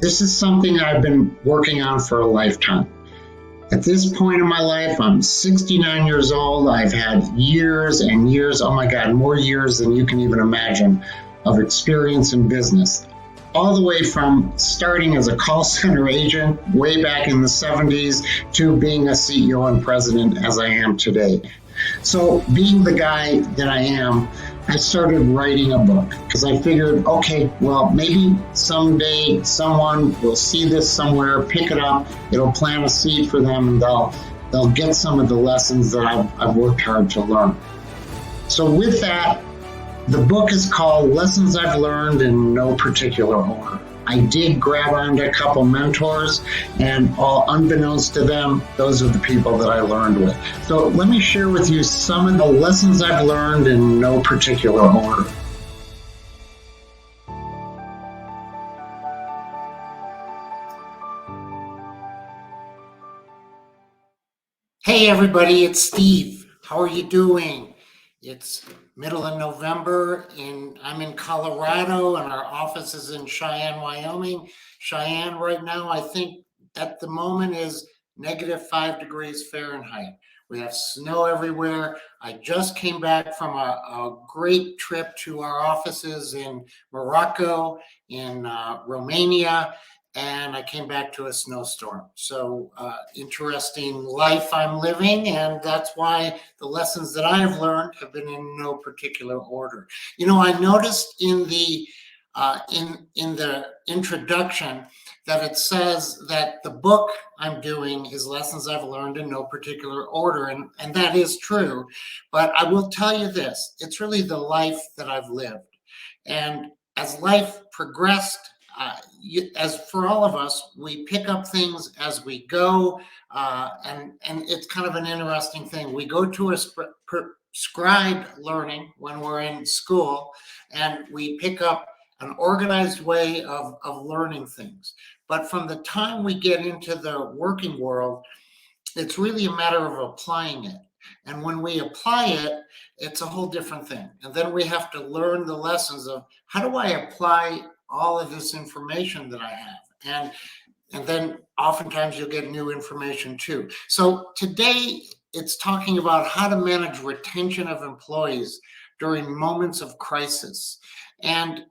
This is something I've been working on for a lifetime. At this point in my life, I'm 69 years old. I've had years and years, oh my God, more years than you can even imagine, of experience in business. All the way from starting as a call center agent way back in the 70s to being a CEO and president as I am today. So, being the guy that I am, I started writing a book because I figured, okay, well, maybe someday someone will see this somewhere, pick it up, it'll plant a seed for them, and they'll get some of the lessons that I've worked hard to learn. So with that, the book is called Lessons I've Learned in No Particular Order. I did grab onto a couple mentors, and all unbeknownst to them, those are the people that I learned with. So let me share with you some of the lessons I've learned in no particular order. Hey everybody, it's Steve. How are you doing? It's middle of November and I'm in Colorado and our office is in Cheyenne, Wyoming. Cheyenne right now, I think at the moment is -5 degrees Fahrenheit. We have snow everywhere. I just came back from a great trip to our offices in Morocco, in Romania, and I came back to a snowstorm. So interesting life I'm living, and that's why the lessons that I've learned have been in no particular order. You know, I noticed in the introduction that it says that the book I'm doing is Lessons I've Learned in No Particular Order, and that is true. But I will tell you this, it's really the life that I've lived. And as life progressed, as for all of us, we pick up things as we go, and it's kind of an interesting thing. We go to a prescribed learning when we're in school, and we pick up an organized way of learning things. But from the time we get into the working world, it's really a matter of applying it. And when we apply it, it's a whole different thing. And then we have to learn the lessons of how do I apply all of this information that I have. And then oftentimes you'll get new information too. So today it's talking about how to manage retention of employees during moments of crisis. And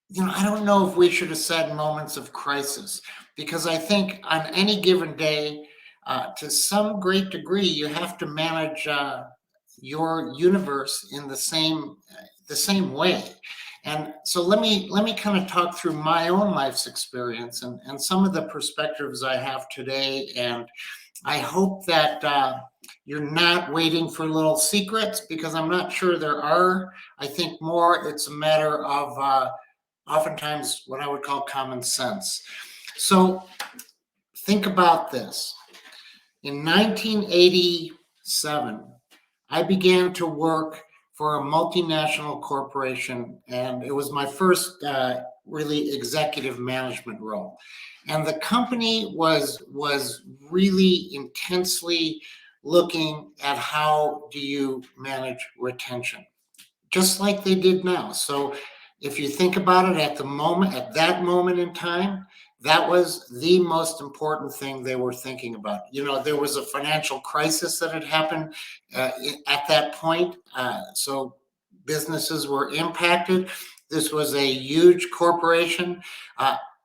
you know, I don't know if we should have said moments of crisis, because I think on any given day, to some great degree, you have to manage your universe in the same way. And so let me kind of talk through my own life's experience and some of the perspectives I have today. And I hope that you're not waiting for little secrets, because I'm not sure there are. I think more it's a matter of oftentimes what I would call common sense. So think about this. In 1987, I began to work for a multinational corporation, and it was my first really executive management role. And the company was really intensely looking at how do you manage retention, just like they did now. So if you think about it, at that moment in time, that was the most important thing they were thinking about. You know, there was a financial crisis that had happened at that point. So businesses were impacted. This was a huge corporation,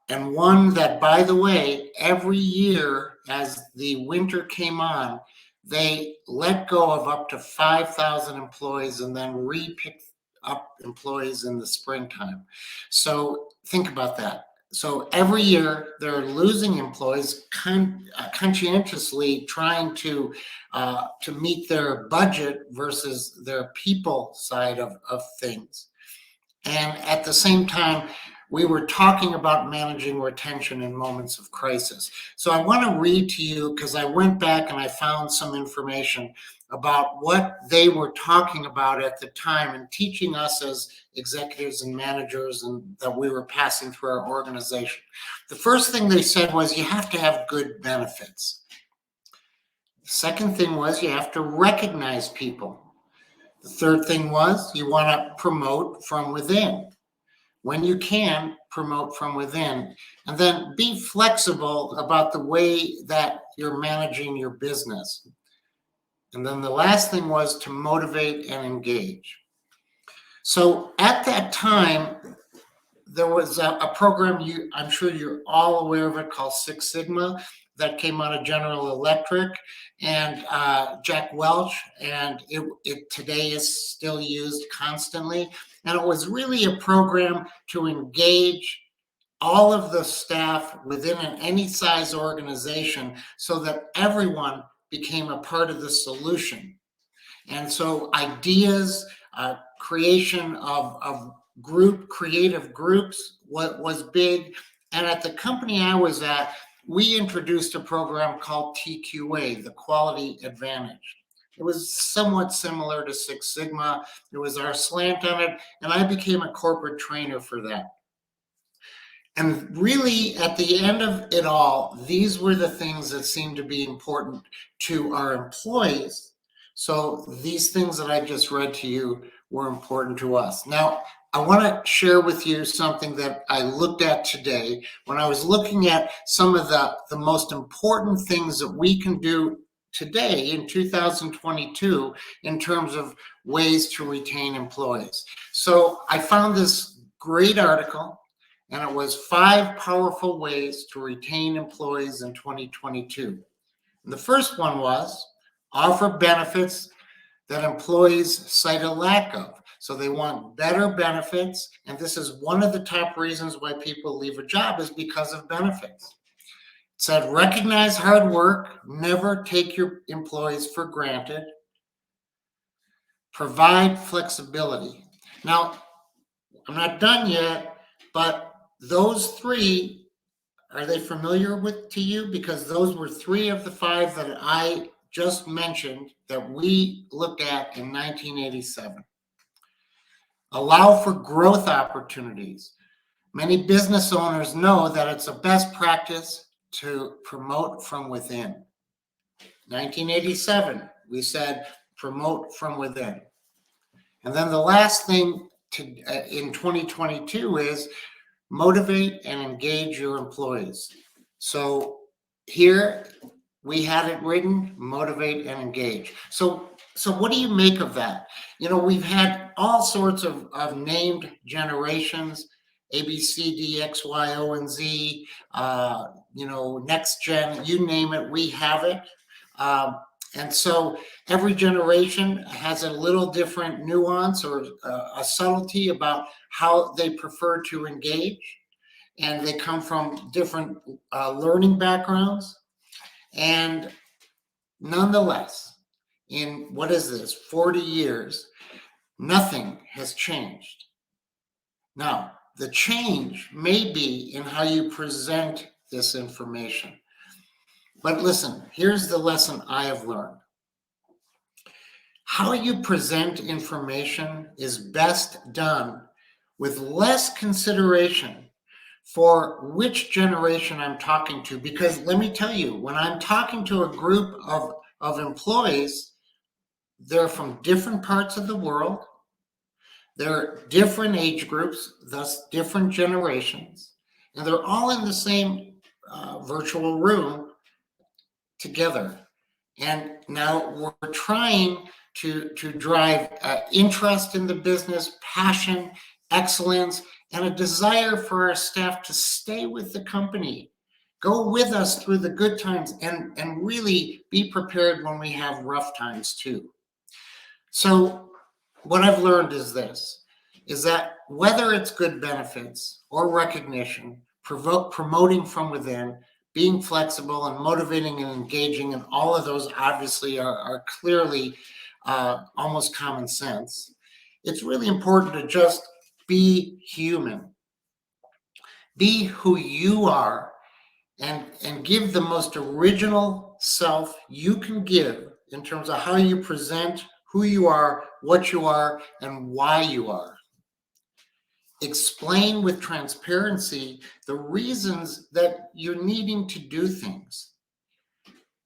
and one that, by the way, every year as the winter came on, they let go of up to 5,000 employees and then re-picked up employees in the springtime. So think about that. So every year they're losing employees, conscientiously trying to meet their budget versus their people side of things. And at the same time, we were talking about managing retention in moments of crisis. So I want to read to you, because I went back and I found some information about what they were talking about at the time and teaching us as executives and managers, and that we were passing through our organization. The first thing they said was you have to have good benefits. The second thing was you have to recognize people. The third thing was you want to promote from within. When you can, promote from within. And then be flexible about the way that you're managing your business. And then the last thing was to motivate and engage. So at that time, there was a program I'm sure you're all aware of it called Six Sigma that came out of General Electric and Jack Welch, and it today is still used constantly. And it was really a program to engage all of the staff within any size organization so that everyone became a part of the solution. And so ideas, creation of creative groups, what was big. And at the company I was at, we introduced a program called TQA, the Quality Advantage. It was somewhat similar to Six Sigma. It was our slant on it, and I became a corporate trainer for that. And really, at the end of it all, these were the things that seemed to be important to our employees. So these things that I just read to you were important to us. Now, I want to share with you something that I looked at today when I was looking at some of the most important things that we can do today in 2022 in terms of ways to retain employees. So I found this great article, and it was 5 powerful ways to retain employees in 2022. And the first one was offer benefits that employees cite a lack of. So they want better benefits, and this is one of the top reasons why people leave a job is because of benefits. It said, recognize hard work, never take your employees for granted, provide flexibility. Now, I'm not done yet, but those 3, are they familiar to you? Because those were 3 of the 5 that I just mentioned that we looked at in 1987. Allow for growth opportunities. Many business owners know that it's a best practice to promote from within. 1987, we said promote from within. And then the last thing in 2022 is motivate and engage your employees. So here we had it written, motivate and engage. So what do you make of that? We've had all sorts of named generations, A, B, C, D, X, Y, O, and Z, next gen, you name it, we have it. And so every generation has a little different nuance or a subtlety about how they prefer to engage. And they come from different learning backgrounds. And nonetheless, in 40 years, nothing has changed. Now, the change may be in how you present this information. But listen, here's the lesson I have learned. How you present information is best done with less consideration for which generation I'm talking to. Because let me tell you, when I'm talking to a group of employees, they're from different parts of the world. They're different age groups, thus different generations. And they're all in the same virtual room together. And now we're trying to drive interest in the business, passion, excellence, and a desire for our staff to stay with the company, go with us through the good times, and really be prepared when we have rough times too. So what I've learned is that whether it's good benefits or recognition, promoting from within, being flexible and motivating and engaging, and all of those obviously are clearly almost common sense. It's really important to just be human. Be who you are and give the most original self you can give in terms of how you present who you are, what you are, and why you are. Explain with transparency the reasons that you're needing to do things,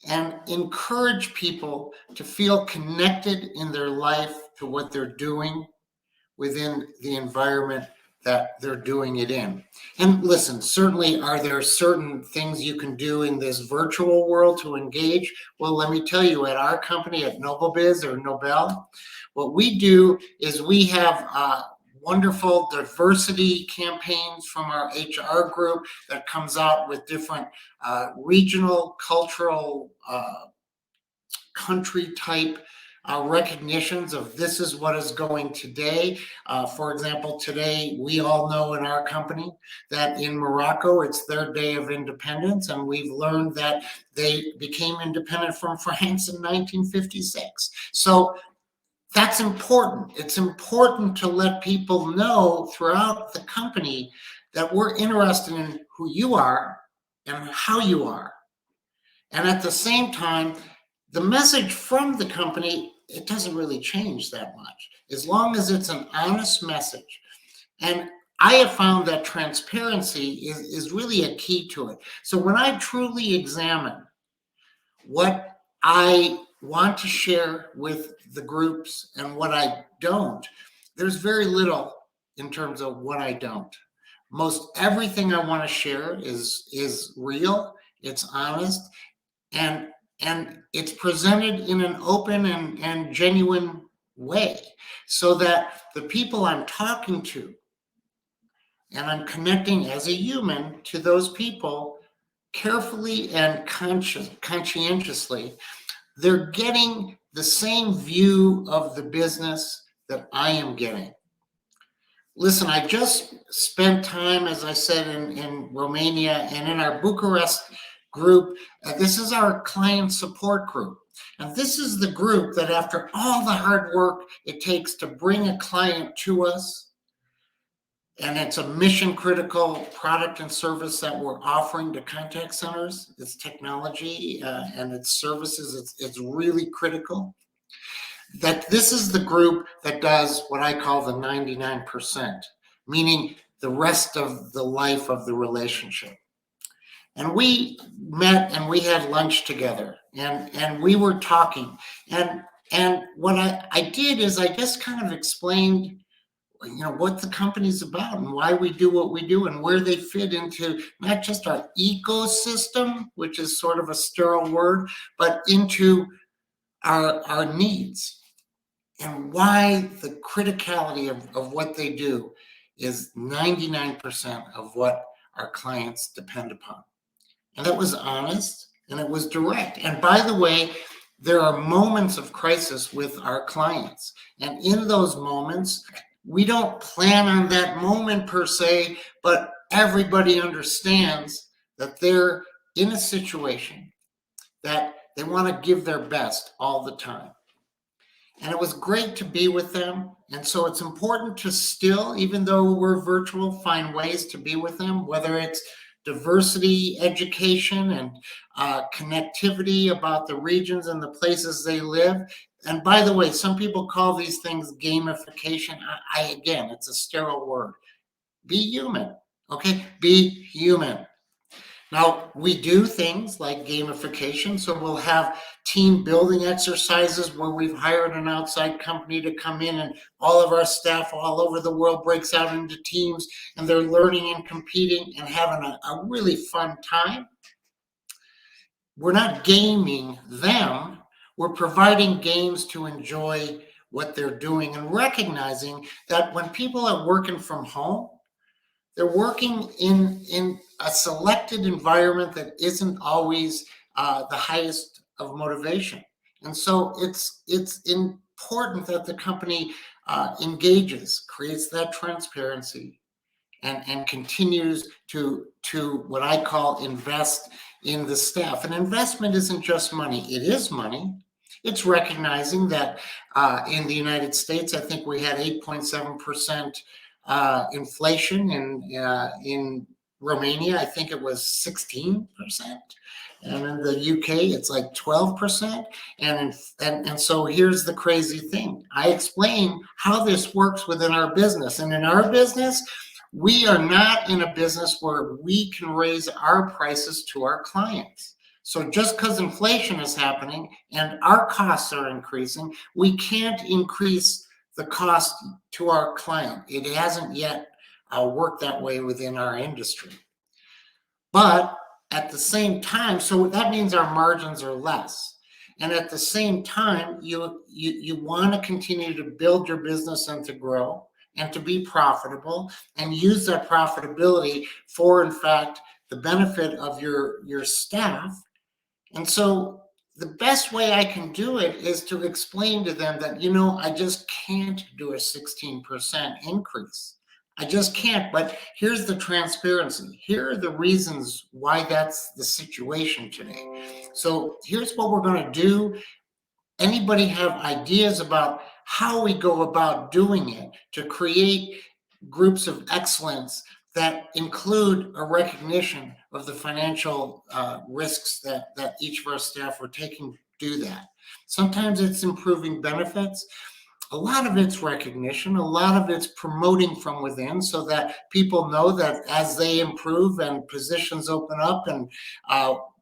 and encourage people to feel connected in their life to what they're doing within the environment that they're doing it in. And listen, certainly, are there certain things you can do in this virtual world to engage? Well, let me tell you, at our company, at NobleBiz or Nobel, what we do is we have wonderful diversity campaigns from our HR group that comes out with different regional, cultural, country type recognitions of this is what is going today. For example, today we all know in our company that in Morocco it's their day of independence, and we've learned that they became independent from France in 1956. So that's important. It's important to let people know throughout the company that we're interested in who you are and how you are. And at the same time, the message from the company, it doesn't really change that much, as long as it's an honest message. And I have found that transparency is really a key to it. So when I truly examine what I want to share with the groups and what I don't, there's very little in terms of what I don't. Most everything I want to share is real, it's honest, and it's presented in an open and genuine way, so that the people I'm talking to and I'm connecting as a human to those people carefully and conscientiously, they're getting the same view of the business that I am getting. Listen, I just spent time, as I said, in Romania and in our Bucharest group. This is our client support group. And this is the group that, after all the hard work it takes to bring a client to us, and it's a mission critical product and service that we're offering to contact centers. It's technology and its services. It's really critical. That this is the group that does what I call the 99%, meaning the rest of the life of the relationship. And we met and we had lunch together, and we were talking. And what I did is I just kind of explained, what the company's about and why we do what we do and where they fit into not just our ecosystem, which is sort of a sterile word, but into our needs, and why the criticality of what they do is 99% of what our clients depend upon. And it was honest and it was direct. And by the way, there are moments of crisis with our clients. And in those moments, we don't plan on that moment per se, but everybody understands that they're in a situation that they want to give their best all the time. And it was great to be with them. And so it's important to still, even though we're virtual, find ways to be with them, whether it's diversity education and connectivity about the regions and the places they live. And by the way, some people call these things gamification. Again, it's a sterile word. Be human, okay? Be human. Now, we do things like gamification, so we'll have team building exercises where we've hired an outside company to come in, and all of our staff all over the world breaks out into teams, and they're learning and competing and having a really fun time. We're not gaming them. We're providing games to enjoy what they're doing, and recognizing that when people are working from home, they're working in a selected environment that isn't always the highest of motivation. And so it's important that the company engages, creates that transparency, and continues to what I call invest in the staff. And investment isn't just money. It is money. It's recognizing that in the United States, I think we had 8.7% inflation. In Romania, I think it was 16%. And in the UK, it's like 12%. And so here's the crazy thing. I explain how this works within our business. And in our business, we are not in a business where we can raise our prices to our clients. So just because inflation is happening and our costs are increasing, we can't increase the cost to our client. It hasn't yet work that way within our industry. But at the same time, so that means our margins are less. And at the same time, you want to continue to build your business and to grow and to be profitable and use that profitability for, in fact, the benefit of your staff. And so the best way I can do it is to explain to them that, I just can't do a 16% increase. I just can't. But here's the transparency. Here are the reasons why that's the situation today. So here's what we're going to do. Anybody have ideas about how we go about doing it to create groups of excellence that include a recognition of the financial risks that each of our staff are taking to do that? Sometimes it's improving benefits. A lot of it's recognition. A lot of it's promoting from within so that people know that as they improve and positions open up and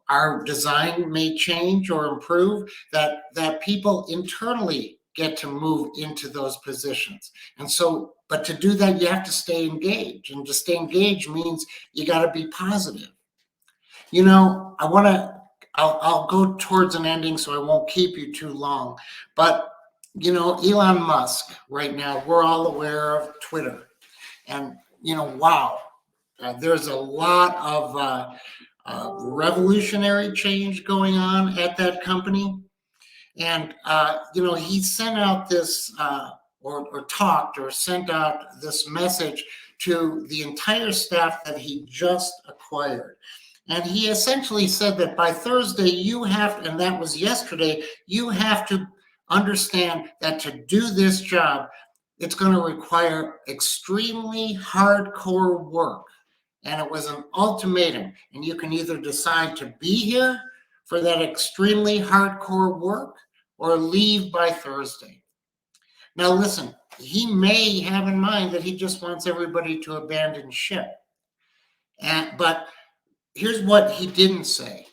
our design may change or improve, that people internally get to move into those positions. And so, but to do that, you have to stay engaged. And to stay engaged means you got to be positive. I'll go towards an ending, so I won't keep you too long. But, Elon Musk right now, we're all aware of Twitter. And, wow, there's a lot of revolutionary change going on at that company. And, he sent out this, or sent out this message to the entire staff that he just acquired. And he essentially said that by Thursday, and that was yesterday, you have to understand that to do this job, it's going to require extremely hardcore work. And it was an ultimatum. And you can either decide to be here for that extremely hardcore work or leave by Thursday. Now, listen, he may have in mind that he just wants everybody to abandon ship. But here's what he didn't say.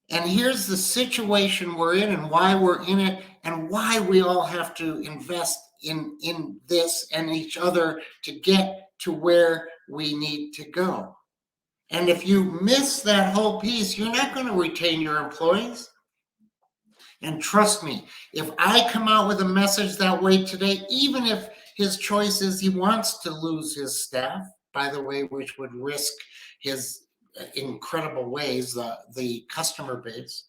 And here's the situation we're in and why we're in it and why we all have to invest in this and each other to get to where we need to go. And if you miss that whole piece, you're not going to retain your employees. And trust me, if I come out with a message that way today, even if his choice is he wants to lose his staff, by the way, which would risk his incredible ways, the customer base.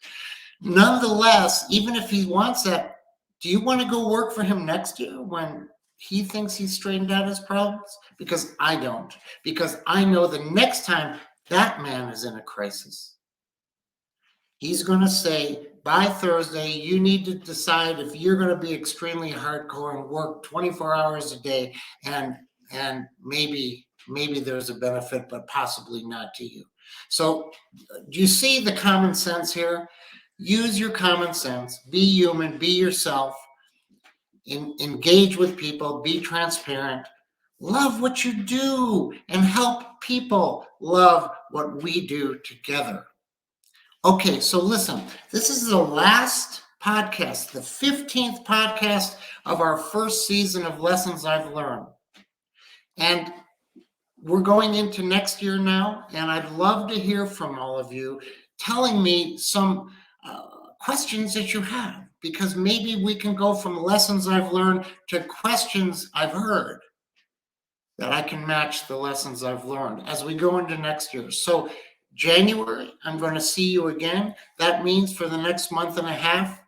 Nonetheless, even if he wants that, do you want to go work for him next year when he thinks he's straightened out his problems? Because I don't. Because I know the next time that man is in a crisis, he's going to say, by Thursday, you need to decide if you're going to be extremely hardcore and work 24 hours a day, and maybe there's a benefit, but possibly not to you. So do you see the common sense here? Use your common sense, be human, be yourself, engage with people, be transparent, love what you do, and help people love what we do together. Okay, so listen, this is the last podcast, the 15th podcast of our first season of Lessons I've Learned. And we're going into next year now, and I'd love to hear from all of you telling me some questions that you have, because maybe we can go from lessons I've learned to questions I've heard that I can match the lessons I've learned as we go into next year. So January, I'm going to see you again. That means for the next month and a half,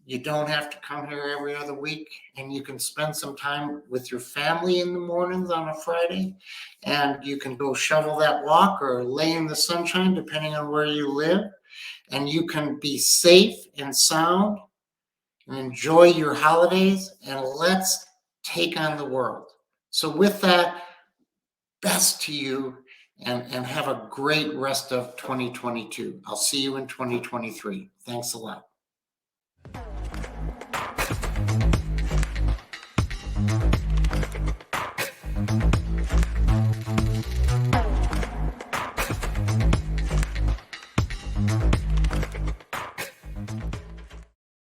you don't have to come here every other week, and you can spend some time with your family in the mornings on a Friday, and you can go shovel that walk or lay in the sunshine, depending on where you live, and you can be safe and sound and enjoy your holidays, and let's take on the world. So with that, best to you, and have a great rest of 2022. I'll see you in 2023. Thanks a lot.